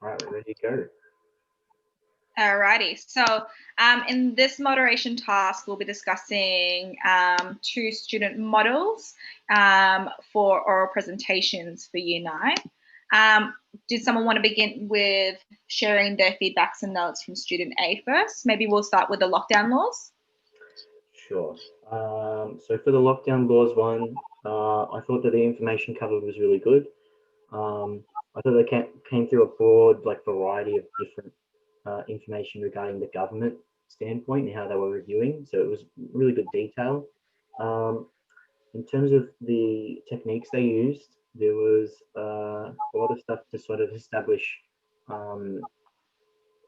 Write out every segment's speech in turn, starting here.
All right, we're ready to go. Alrighty, so in this moderation task, we'll be discussing 2 student models for oral presentations for Year 9. Did someone want to begin with sharing their feedbacks and notes from student A first? Maybe we'll start with the lockdown laws. Sure. So for the lockdown laws one, I thought that the information covered was really good. I thought they came through a broad variety of different information regarding the government standpoint and how they were reviewing. So it was really good detail. In terms of the techniques they used, there was a lot of stuff to sort of establish, what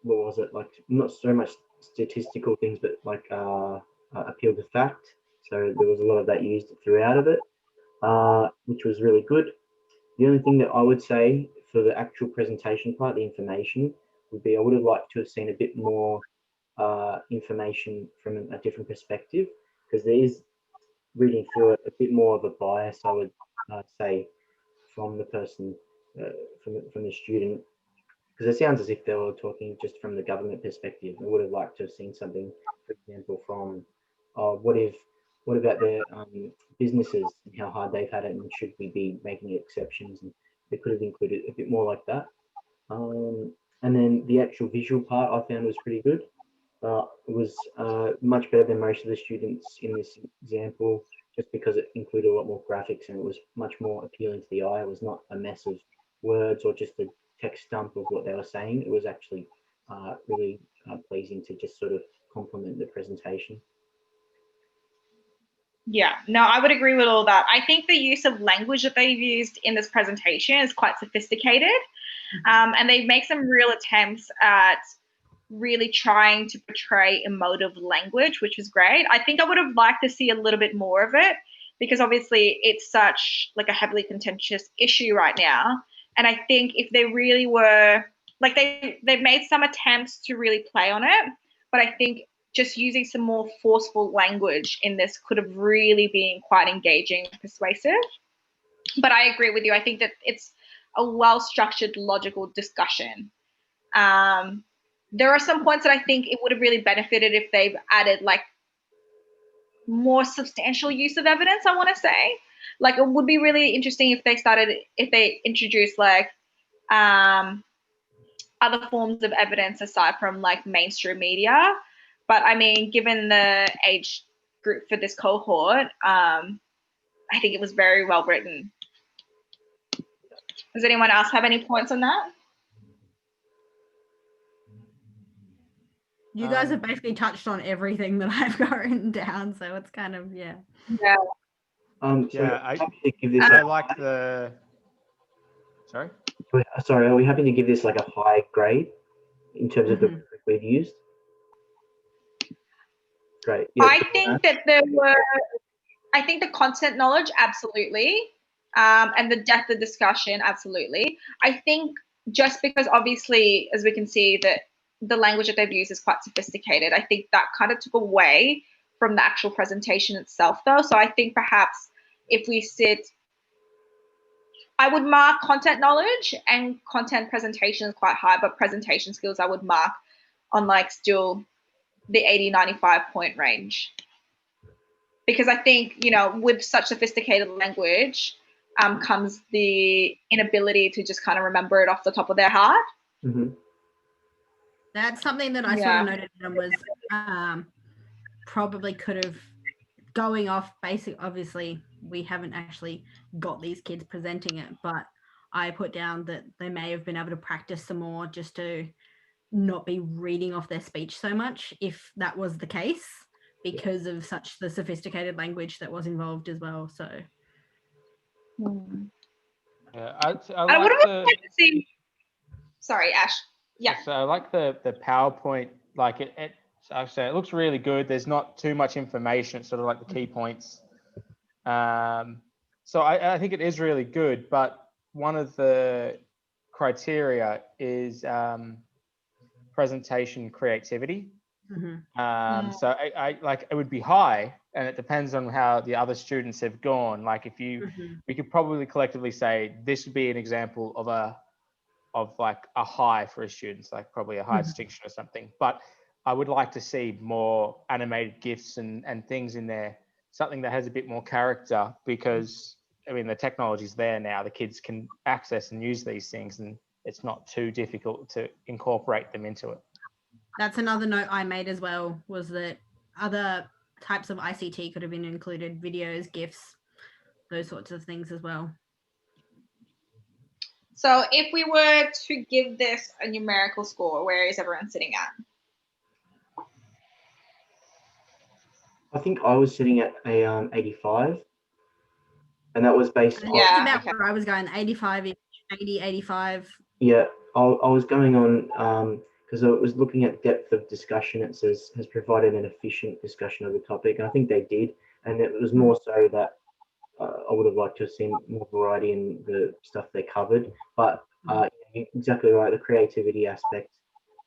was it, like not so much statistical things, but like appeal to fact. So there was a lot of that used throughout of it, which was really good. The only thing that I would say for the actual presentation part, the information, would be I would have liked to have seen a bit more information from a different perspective, because there is, reading through it, a bit more of a bias, I would say, from the person, from the student, because it sounds as if they were talking just from the government perspective. I would have liked to have seen something, for example, from what about the businesses and how hard they've had it, and should we be making exceptions? And they could have included a bit more like that. And then the actual visual part I found was pretty good. It was much better than most of the students in this example, just because it included a lot more graphics and it was much more appealing to the eye. It was not a mess of words or just a text dump of what they were saying. It was actually really pleasing to just sort of complement the presentation. Yeah, no, I would agree with all that. I think the use of language that they've used in this presentation is quite sophisticated, and they make some real attempts at really trying to portray emotive language, which was great. I think I would have liked to see a little bit more of it, because obviously it's such like a heavily contentious issue right now. And I think if they really were, like, they've made some attempts to really play on it, but I think just using some more forceful language in this could have really been quite engaging and persuasive. But I agree with you. I think that it's a well-structured, logical discussion. There are some points that I think it would have really benefited if they've added like more substantial use of evidence, I want to say. Like, it would be really interesting if they introduced like other forms of evidence aside from like mainstream media. But I mean, given the age group for this cohort, I think it was very well written. Does anyone else have any points on that? You guys have basically touched on everything that I've got written down, so it's kind of, yeah. Yeah. I like the. Sorry. Sorry, are we happy to give this like a high grade in terms of the rubric we've used? Great. Yeah. I think that I think the content knowledge, absolutely. And the depth of discussion, absolutely. I think just because obviously, as we can see, that the language that they've used is quite sophisticated, I think that kind of took away from the actual presentation itself, though. So I think perhaps if we I would mark content knowledge and content presentation is quite high, but presentation skills I would mark on like still the 80-95 point range. Because I think, you know, with such sophisticated language comes the inability to just kind of remember it off the top of their heart. Mm-hmm. That's something that I sort of noted and was probably could have, going off basic, obviously we haven't actually got these kids presenting it, but I put down that they may have been able to practice some more just to not be reading off their speech so much, if that was the case, because of such the sophisticated language that was involved as well. So Yeah, I would have liked to see. Sorry, Ash. Yeah. So I like the PowerPoint. Like it looks really good. There's not too much information. It's sort of like the key points. So I think it is really good. But one of the criteria is presentation creativity. Mm-hmm. So I like, it would be high, and it depends on how the other students have gone. Like if you, we could probably collectively say this would be an example of of like a high for a student, like probably a high distinction or something. But I would like to see more animated GIFs and things in there, something that has a bit more character, because I mean, the technology's there now. The kids can access and use these things, and it's not too difficult to incorporate them into it. That's another note I made as well, was that other types of ICT could have been included, videos, GIFs, those sorts of things as well. So if we were to give this a numerical score, where is everyone sitting at? I think I was sitting at a 85, and that was based on, That's about where I was going, 85, 80, 85. yeah, I was going on because I was looking at depth of discussion. It says has provided an efficient discussion of the topic, and I think they did, and it was more so that I would have liked to have seen more variety in the stuff they covered. But you're exactly right, the creativity aspect,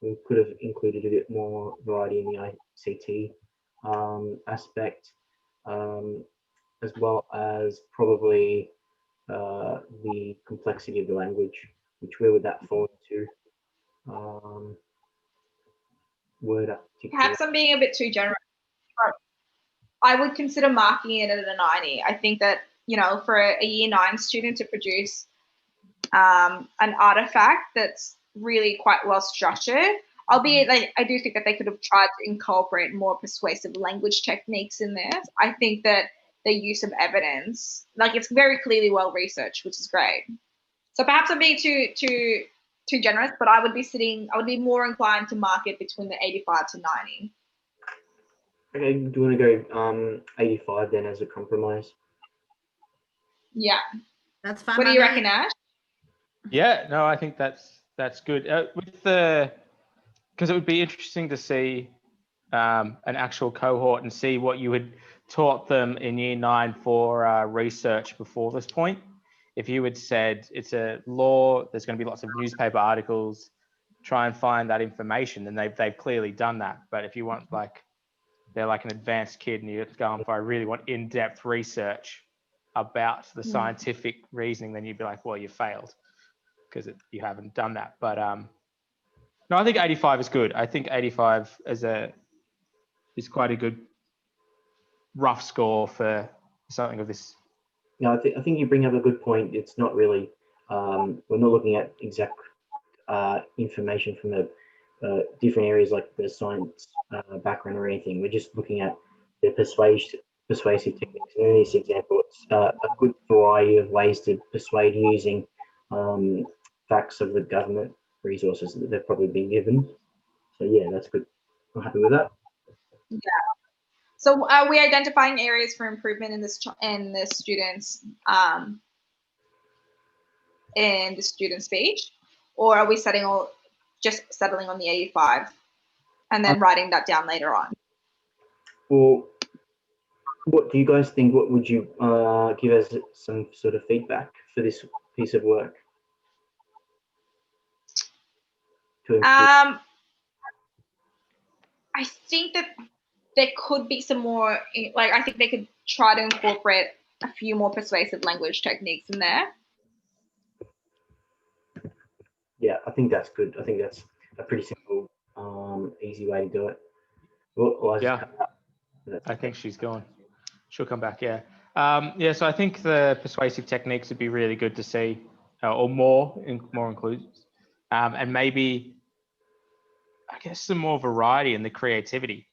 we could have included a bit more variety in the ICT aspect, as well as probably the complexity of the language, which where would that fall into? Word articulation. Perhaps I'm being a bit too generous. I would consider marking it at a 90. I think that, you know, for a year 9 student to produce an artifact that's really quite well structured, albeit like, I do think that they could have tried to incorporate more persuasive language techniques in there. I think that the use of evidence, like, it's very clearly well researched, which is great. So perhaps I'm being too generous, but I would be more inclined to mark it between the 85 to 90. Okay, do you want to go 85 then as a compromise? Yeah. That's fine. What do you reckon, Ash? Yeah, no, I think that's good. With the, because it would be interesting to see an actual cohort and see what you had taught them in year 9 for research before this point. If you had said it's a law, there's going to be lots of newspaper articles, try and find that information, and they've clearly done that. But if you want, like, they're like an advanced kid and you're going for, I really want in-depth research about the scientific reasoning, then you'd be like, well, you failed because you haven't done that. But no, I think 85 is good. I think 85 is quite a good rough score for something of this. Yeah, I think you bring up a good point. It's not really, we're not looking at exact information from the different areas like the science background or anything. We're just looking at the persuasive techniques. And in this example, it's a good variety of ways to persuade using facts of the government resources that they've probably been given. So yeah, that's good. I'm happy with that. Yeah. So are we identifying areas for improvement in the students in the student speech, or are we just settling on the 85 and then writing that down later on? Well, what do you guys think? What would you give us some sort of feedback for this piece of work? I think that there could be some more, like, I think they could try to incorporate a few more persuasive language techniques in there. Yeah, I think that's good. I think that's a pretty simple, easy way to do it. Well, yeah, I think she's gone. She'll come back, yeah. Yeah, so I think the persuasive techniques would be really good to see, or more inclusive. And maybe, I guess, some more variety in the creativity.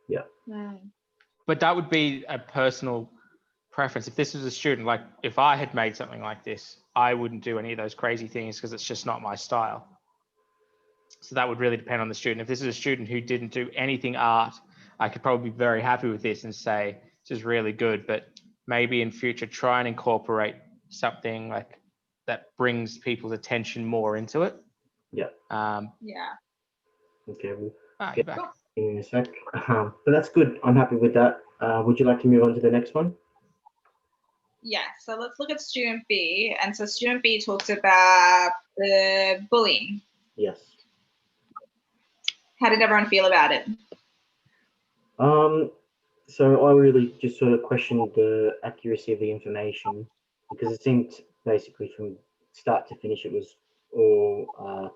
Yeah. But that would be a personal preference. If this was a student, like if I had made something like this, I wouldn't do any of those crazy things because it's just not my style. So that would really depend on the student. If this is a student who didn't do anything art, I could probably be very happy with this and say, this is really good, but maybe in future, try and incorporate something like that brings people's attention more into it. Yeah. Yeah. Okay, we'll get back in a sec. But that's good. I'm happy with that. Would you like to move on to the next one? Yeah, so let's look at student B. And so student B talks about the bullying. Yes. How did everyone feel about it? So I really just sort of questioned the accuracy of the information because it seemed basically from start to finish it was all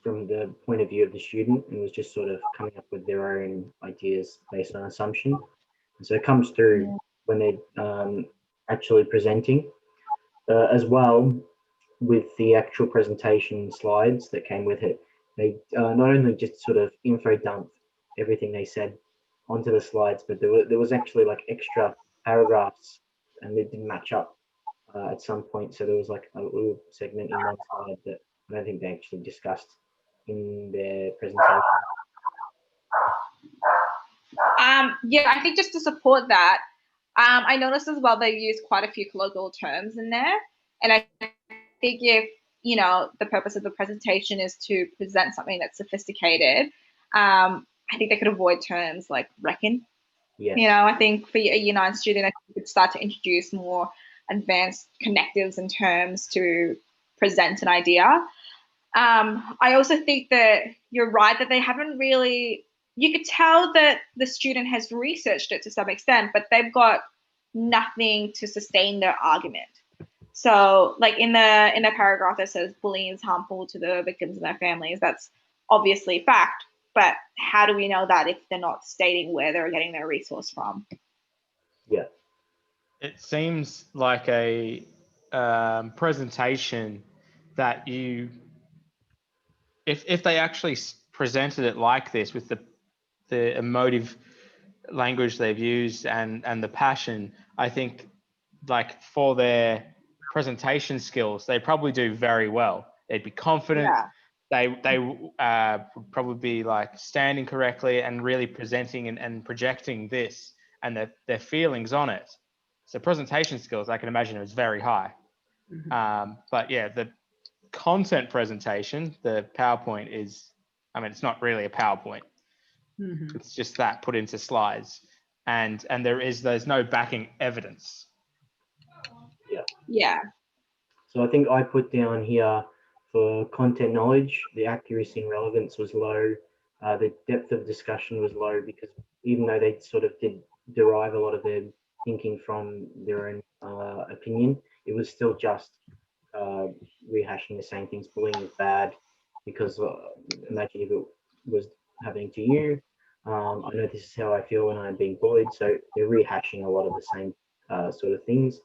from the point of view of the student, and was just sort of coming up with their own ideas based on assumption. And so it comes through when they're actually presenting, as well with the actual presentation slides that came with it. They not only just sort of info dumped everything they said onto the slides, but there was actually like extra paragraphs, and they didn't match up at some point. So there was like a little segment in one slide that I don't think they actually discussed in their presentation. Yeah, I think just to support that, I noticed as well they use quite a few colloquial terms in there, and I think if the purpose of the presentation is to present something that's sophisticated, I think they could avoid terms like reckon. Yes. I think for a Year 9 student, I think we could start to introduce more advanced connectives and terms to present an idea. I also think that you're right that they haven't really, you could tell that the student has researched it to some extent, but they've got nothing to sustain their argument. So like in the paragraph that says bullying is harmful to the victims and their families, that's obviously fact, but how do we know that if they're not stating where they're getting their resource from? Yeah. It seems like a presentation that if they actually presented it like this with the emotive language they've used and the passion, I think like for their presentation skills, they probably do very well. They'd be confident. Yeah. They would probably be like standing correctly and really presenting and projecting this and their feelings on it. So presentation skills, I can imagine, is very high. But yeah, the content presentation, the PowerPoint is, I mean, it's not really a PowerPoint. It's just that put into slides, and there's no backing evidence. Yeah. So I think I put down here for content knowledge, the accuracy and relevance was low. The depth of discussion was low because even though they sort of did derive a lot of their thinking from their own opinion, it was still just rehashing the same things. Bullying is bad because imagine if it was happening to you. I know this is how I feel when I'm being bullied. So they're rehashing a lot of the same sort of things.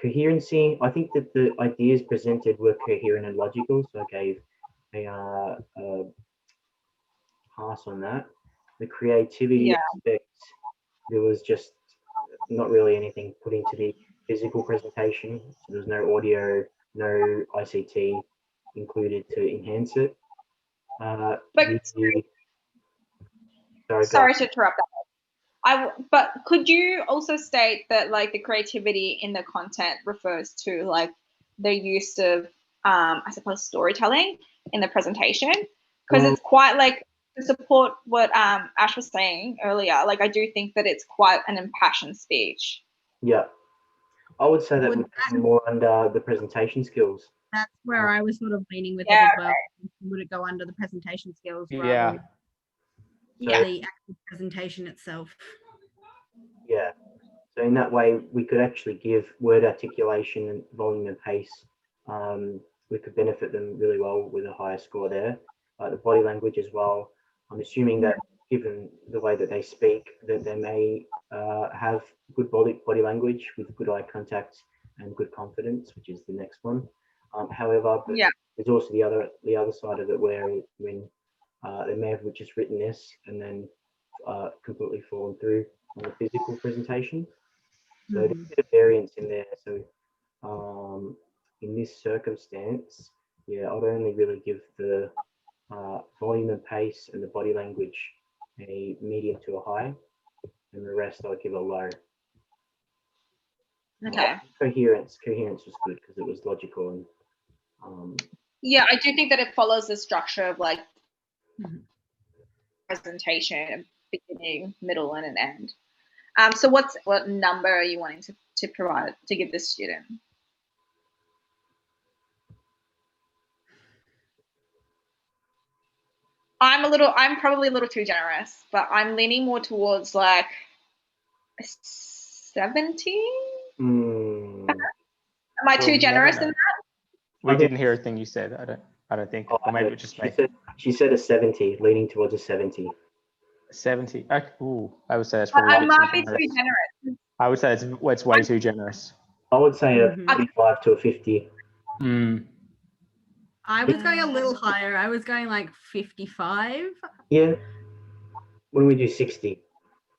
Coherency, I think that the ideas presented were coherent and logical, so I gave a pass on that. The creativity aspect, there was just not really anything put into the physical presentation. So there's no audio, no ICT included to enhance it. Sorry to interrupt that. But could you also state that like the creativity in the content refers to like the use of I suppose storytelling in the presentation? Because it's quite like to support what Ash was saying earlier, like I do think that it's quite an impassioned speech. Yeah, I would say that would come more under the presentation skills. That's where I was sort of leaning with it as well. Would it go under the presentation skills rather than the actual presentation itself? Yeah. So in that way, we could actually give word articulation and volume and pace. We could benefit them really well with a higher score there. The body language as well. I'm assuming that given the way that they speak, that they may have good body language with good eye contact and good confidence, which is the next one. However, there's also the other side of it where when they may have just written this and then completely fallen through on the physical presentation. So there's a bit of variance in there. So in this circumstance, I'd only really give the volume and pace and the body language a medium to a high, and the rest I'd give a low. Okay. Coherence was good because it was logical and. I do think that it follows the structure of like presentation, beginning, middle, and an end. So what number are you wanting to provide to give this student? I'm probably a little too generous, but I'm leaning more towards like 17. Am I too generous in that? We didn't hear a thing you said. I don't think, or maybe it was just me. She said a 70, leaning towards a 70. 70. Okay. Ooh, I would say that's But probably. I might be too generous. I would say it's way too generous. I would say a Mhm. 45 to a 50. I was going a little higher. I was going like 55. Yeah. When we do 60.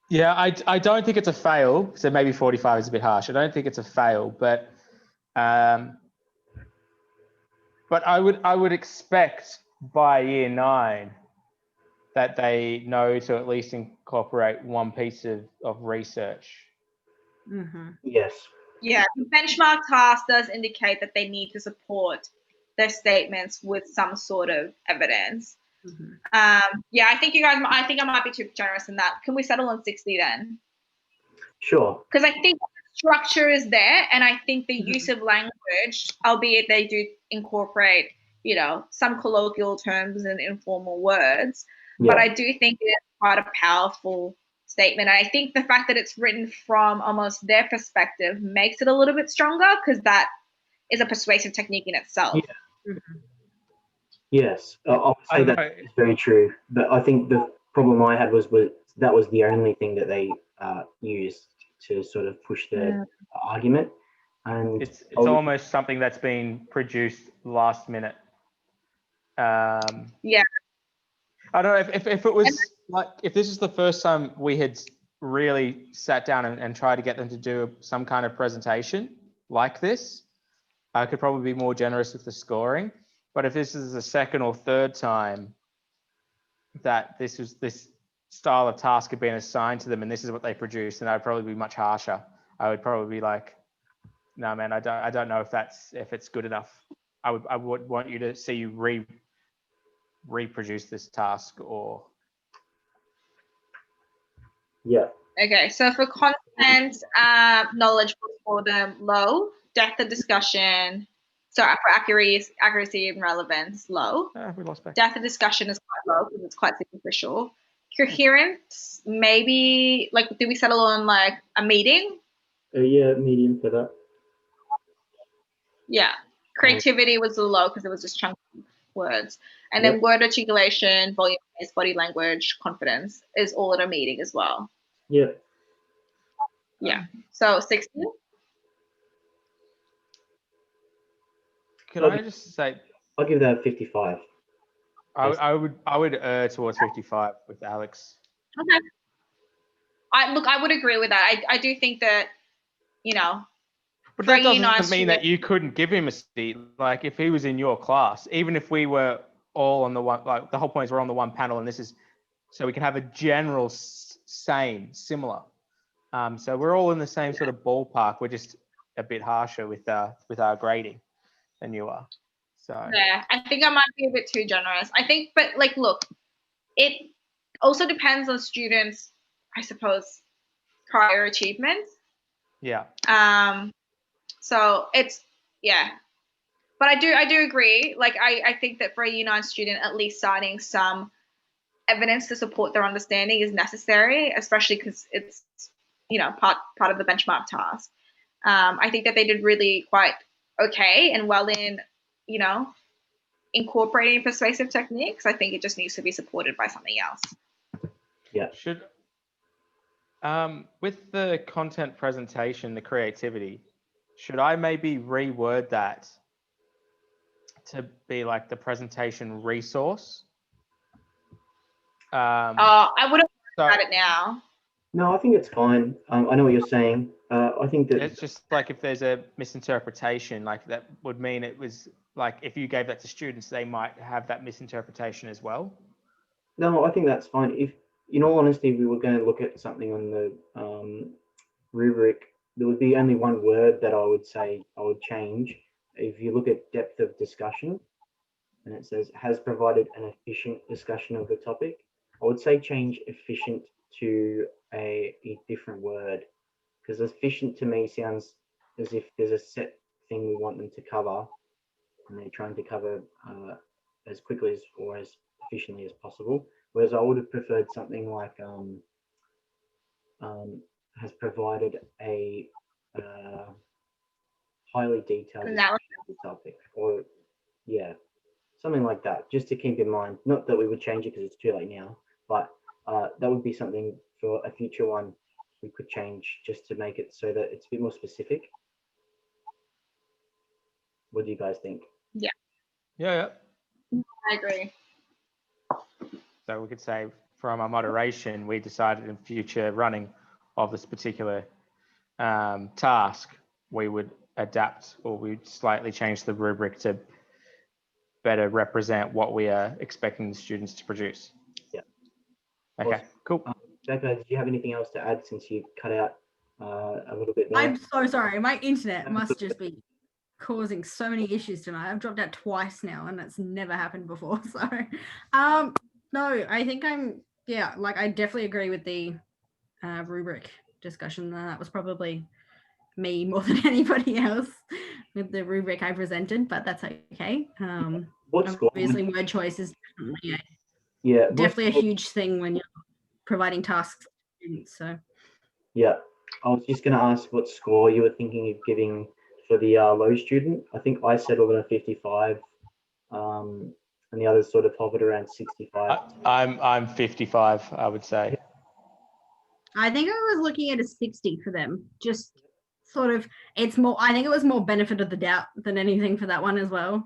Yeah, I don't think it's a fail. So maybe 45 is a bit harsh. I don't think it's a fail, but I would expect by year 9 that they know to at least incorporate one piece of research. Mm-hmm. Yes. Yeah, the benchmark task does indicate that they need to support their statements with some sort of evidence. Mm-hmm. Yeah, I think I might be too generous in that. Can we settle on 60 then? Sure. Because I think the structure is there, and I think the Mm-hmm. use of language, albeit they do incorporate, some colloquial terms and informal words, Yeah. but I do think it is quite a powerful statement. And I think the fact that it's written from almost their perspective makes it a little bit stronger, because that is a persuasive technique in itself. Yeah. Mm-hmm. Yes, I'll say that is very true. But I think the problem I had was that was the only thing that they used to sort of push their argument. And it's almost something that's been produced last minute. Yeah. I don't know if it was like, if this is the first time we had really sat down and tried to get them to do some kind of presentation like this, I could probably be more generous with the scoring. But if this is the second or third time that this style of task had been assigned to them and this is what they produced, then I'd probably be much harsher. I would probably be like, no, man, I don't know if it's good enough. I would want you to see you reproduce this task or. Yeah. Okay, so for content, knowledge for them low, depth of discussion. So for accuracy and relevance, low. We lost back. Depth of discussion is quite low because it's quite superficial. Coherence, maybe, like, did we settle on like a meeting? Yeah, medium for that. Yeah. Creativity was a low because it was just chunky words. And then word articulation, volume, body language, confidence is all at a meeting as well. Yeah. Yeah. So 60. Could I just say? I'll give that 55. I would err towards 55 with Alex. Okay. I would agree with that. I do think that, But that doesn't mean that you couldn't give him a seat. Like if he was in your class, even if we were all on the one, like the whole point is we're on the one panel, and this is so we can have a general similar. So we're all in the same sort of ballpark. We're just a bit harsher with our grading than you are. So yeah, I think I might be a bit too generous. I think, but like, look, it also depends on students, I suppose, prior achievements. Yeah. So it's but I do agree. Like I think that for a Year 9 student, at least citing some evidence to support their understanding is necessary, especially because it's part of the benchmark task. I think that they did really quite okay and well in incorporating persuasive techniques. I think it just needs to be supported by something else. Yeah. Should with the content presentation, the creativity, should I maybe reword that to be like the presentation resource? I would have looked at it now. No, I think it's fine. I know what you're saying. I think that it's just like if there's a misinterpretation, like that would mean it was like if you gave that to students, they might have that misinterpretation as well. No, I think that's fine. If, in all honesty, we were going to look at something on the rubric, there would be only one word that I would say I would change. If you look at depth of discussion, and it says has provided an efficient discussion of the topic, I would say change efficient to a different word, because efficient to me sounds as if there's a set thing we want them to cover, and they're trying to cover as quickly as or as efficiently as possible. Whereas I would have preferred something like has provided a highly detailed analysis. topic, or yeah, something like that, just to keep in mind. Not that we would change it because it's too late now, but that would be something for a future one we could change, just to make it so that it's a bit more specific. What do you guys think? Yeah. I agree. So we could say from our moderation, we decided in future running of this particular task, we would adapt, or we'd slightly change the rubric to better represent what we are expecting the students to produce. Yeah. Okay, Awesome. cool. Becca, did you have anything else to add, since you cut out a little bit there? I'm so sorry. My internet must just be causing so many issues tonight. I've dropped out twice now, and that's never happened before. So, no, I think I definitely agree with the rubric discussion. That was probably me more than anybody else with the rubric I presented, but that's okay. What score? Obviously, word choice is Yeah, definitely a huge thing when you're providing tasks to students. So, yeah, I was just going to ask what score you were thinking of giving for the low student. I think I settled on a 55, and the others sort of hovered around 65. I'm 55, I would say. I think I was looking at a 60 for them. Just sort of, it's more, I think it was more benefit of the doubt than anything for that one as well,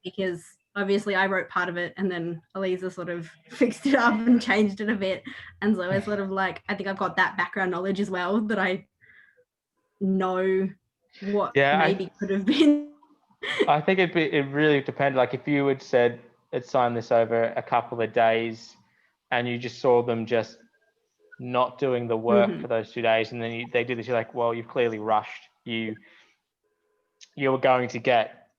because obviously I wrote part of it and then Alliza sort of fixed it up and changed it a bit. And so it's sort of like, I think I've got that background knowledge as well, that I know what maybe could have been. I think it really depends. Like if you had said, let's sign this over a couple of days and you just saw them just not doing the work for those 2 days, and then they did this, you're like, well, you've clearly rushed. You were going to get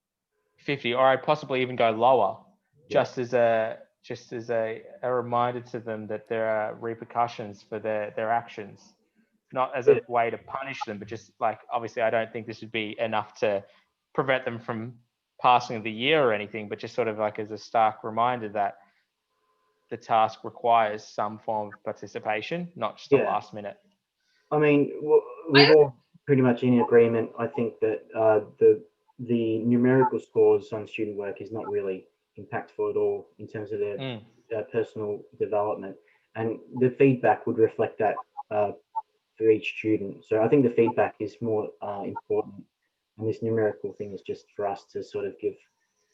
50, or I'd possibly even go lower, just as a reminder to them that there are repercussions for their actions, not as a way to punish them, but just like, obviously I don't think this would be enough to prevent them from passing the year or anything, but just sort of like as a stark reminder that the task requires some form of participation, not just a last minute. I mean, we're all pretty much in agreement. I think that the numerical scores on student work is not really impactful at all in terms of their personal development, and the feedback would reflect that for each student. So I think the feedback is more important, and this numerical thing is just for us to sort of give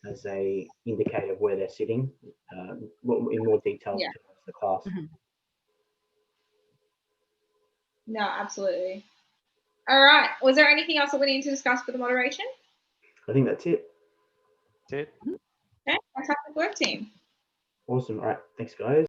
as a indicator of where they're sitting in more detail to the class. No, absolutely. All right. Was there anything else that we need to discuss for the moderation? I think that's it. Okay, fantastic work, team. Awesome. All right. Thanks, guys.